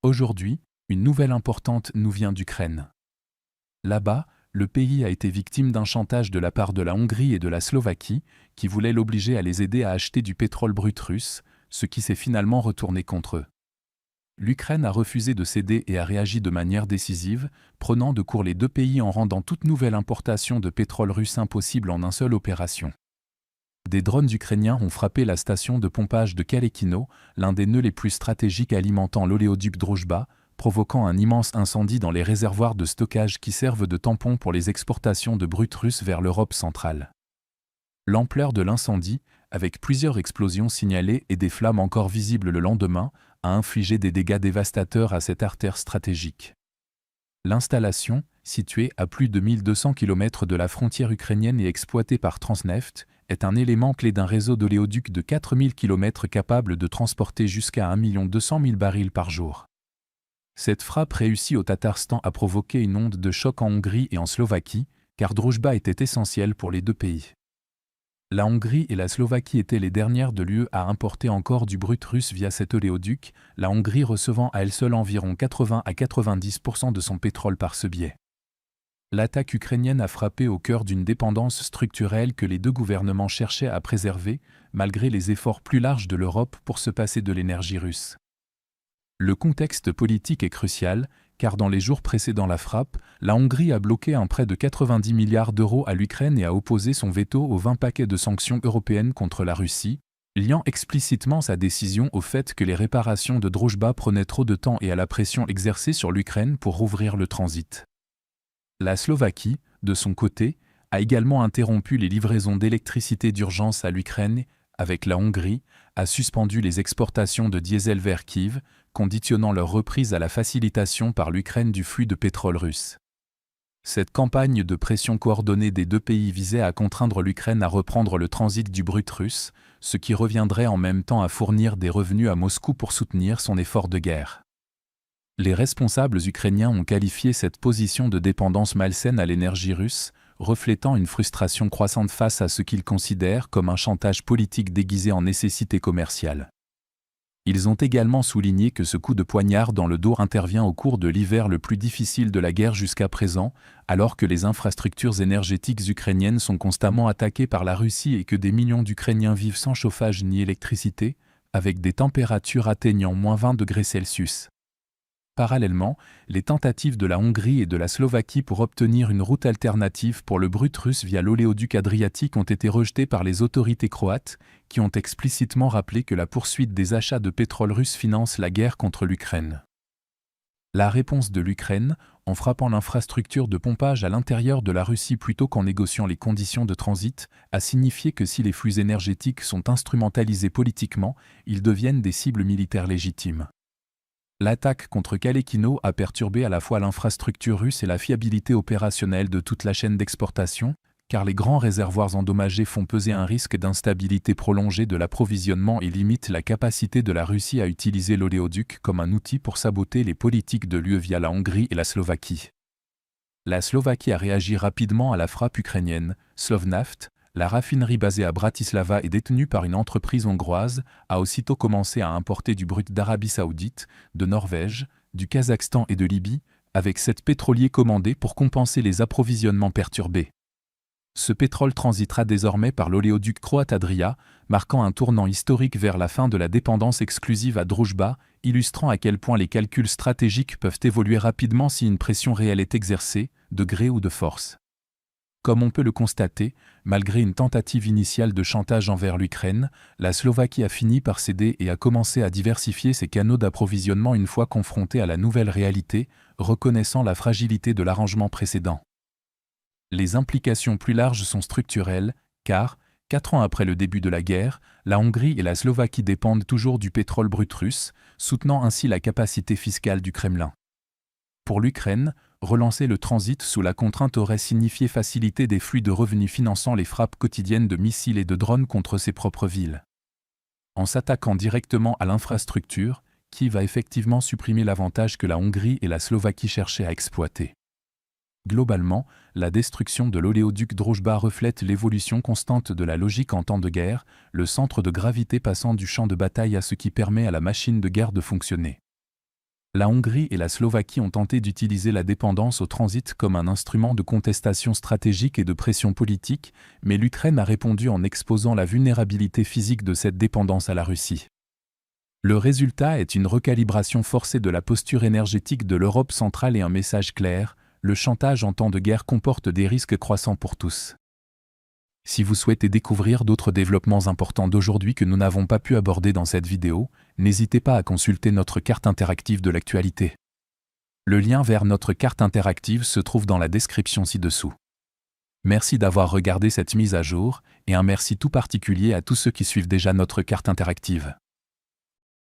Aujourd'hui, une nouvelle importante nous vient d'Ukraine. Là-bas, le pays a été victime d'un chantage de la part de la Hongrie et de la Slovaquie, qui voulaient l'obliger à les aider à acheter du pétrole brut russe, ce qui s'est finalement retourné contre eux. L'Ukraine a refusé de céder et a réagi de manière décisive, prenant de court les deux pays en rendant toute nouvelle importation de pétrole russe impossible en une seule opération. Des drones ukrainiens ont frappé la station de pompage de Kalekino, l'un des nœuds les plus stratégiques alimentant l'oléoduc Druzhba, provoquant un immense incendie dans les réservoirs de stockage qui servent de tampons pour les exportations de brut russe vers l'Europe centrale. L'ampleur de l'incendie, avec plusieurs explosions signalées et des flammes encore visibles le lendemain, a infligé des dégâts dévastateurs à cette artère stratégique. L'installation, située à plus de 1200 km de la frontière ukrainienne et exploitée par Transneft, est un élément clé d'un réseau d'oléoducs de 4000 km capable de transporter jusqu'à 1 200 000 barils par jour. Cette frappe réussie au Tatarstan a provoqué une onde de choc en Hongrie et en Slovaquie, car Druzhba était essentiel pour les deux pays. La Hongrie et la Slovaquie étaient les dernières de l'UE à importer encore du brut russe via cet oléoduc, la Hongrie recevant à elle seule environ 80 à 90% de son pétrole par ce biais. L'attaque ukrainienne a frappé au cœur d'une dépendance structurelle que les deux gouvernements cherchaient à préserver, malgré les efforts plus larges de l'Europe pour se passer de l'énergie russe. Le contexte politique est crucial, car dans les jours précédant la frappe, la Hongrie a bloqué un prêt de 90 milliards d'euros à l'Ukraine et a opposé son veto aux 20 paquets de sanctions européennes contre la Russie, liant explicitement sa décision au fait que les réparations de Druzhba prenaient trop de temps et à la pression exercée sur l'Ukraine pour rouvrir le transit. La Slovaquie, de son côté, a également interrompu les livraisons d'électricité d'urgence à l'Ukraine, avec la Hongrie, a suspendu les exportations de diesel vers Kiev, conditionnant leur reprise à la facilitation par l'Ukraine du flux de pétrole russe. Cette campagne de pression coordonnée des deux pays visait à contraindre l'Ukraine à reprendre le transit du brut russe, ce qui reviendrait en même temps à fournir des revenus à Moscou pour soutenir son effort de guerre. Les responsables ukrainiens ont qualifié cette position de dépendance malsaine à l'énergie russe, reflétant une frustration croissante face à ce qu'ils considèrent comme un chantage politique déguisé en nécessité commerciale. Ils ont également souligné que ce coup de poignard dans le dos intervient au cours de l'hiver le plus difficile de la guerre jusqu'à présent, alors que les infrastructures énergétiques ukrainiennes sont constamment attaquées par la Russie et que des millions d'Ukrainiens vivent sans chauffage ni électricité, avec des températures atteignant -20 degrés Celsius. Parallèlement, les tentatives de la Hongrie et de la Slovaquie pour obtenir une route alternative pour le brut russe via l'oléoduc adriatique ont été rejetées par les autorités croates, qui ont explicitement rappelé que la poursuite des achats de pétrole russe finance la guerre contre l'Ukraine. La réponse de l'Ukraine, en frappant l'infrastructure de pompage à l'intérieur de la Russie plutôt qu'en négociant les conditions de transit, a signifié que si les flux énergétiques sont instrumentalisés politiquement, ils deviennent des cibles militaires légitimes. L'attaque contre Kalekino a perturbé à la fois l'infrastructure russe et la fiabilité opérationnelle de toute la chaîne d'exportation, car les grands réservoirs endommagés font peser un risque d'instabilité prolongée de l'approvisionnement et limitent la capacité de la Russie à utiliser l'oléoduc comme un outil pour saboter les politiques de l'UE via la Hongrie et la Slovaquie. La Slovaquie a réagi rapidement à la frappe ukrainienne. Slovnaft, la raffinerie basée à Bratislava et détenue par une entreprise hongroise, a aussitôt commencé à importer du brut d'Arabie Saoudite, de Norvège, du Kazakhstan et de Libye, avec 7 pétroliers commandés pour compenser les approvisionnements perturbés. Ce pétrole transitera désormais par l'oléoduc croate Adria, marquant un tournant historique vers la fin de la dépendance exclusive à Druzhba, illustrant à quel point les calculs stratégiques peuvent évoluer rapidement si une pression réelle est exercée, de gré ou de force. Comme on peut le constater, malgré une tentative initiale de chantage envers l'Ukraine, la Slovaquie a fini par céder et a commencé à diversifier ses canaux d'approvisionnement une fois confrontée à la nouvelle réalité, reconnaissant la fragilité de l'arrangement précédent. Les implications plus larges sont structurelles, car, 4 ans après le début de la guerre, la Hongrie et la Slovaquie dépendent toujours du pétrole brut russe, soutenant ainsi la capacité fiscale du Kremlin. Pour l'Ukraine, relancer le transit sous la contrainte aurait signifié faciliter des flux de revenus finançant les frappes quotidiennes de missiles et de drones contre ses propres villes. En s'attaquant directement à l'infrastructure, Kiev a effectivement supprimé l'avantage que la Hongrie et la Slovaquie cherchaient à exploiter. Globalement, la destruction de l'oléoduc Druzhba reflète l'évolution constante de la logique en temps de guerre, le centre de gravité passant du champ de bataille à ce qui permet à la machine de guerre de fonctionner. La Hongrie et la Slovaquie ont tenté d'utiliser la dépendance au transit comme un instrument de contestation stratégique et de pression politique, mais l'Ukraine a répondu en exposant la vulnérabilité physique de cette dépendance à la Russie. Le résultat est une recalibration forcée de la posture énergétique de l'Europe centrale et un message clair: le chantage en temps de guerre comporte des risques croissants pour tous. Si vous souhaitez découvrir d'autres développements importants d'aujourd'hui que nous n'avons pas pu aborder dans cette vidéo, n'hésitez pas à consulter notre carte interactive de l'actualité. Le lien vers notre carte interactive se trouve dans la description ci-dessous. Merci d'avoir regardé cette mise à jour, et un merci tout particulier à tous ceux qui suivent déjà notre carte interactive.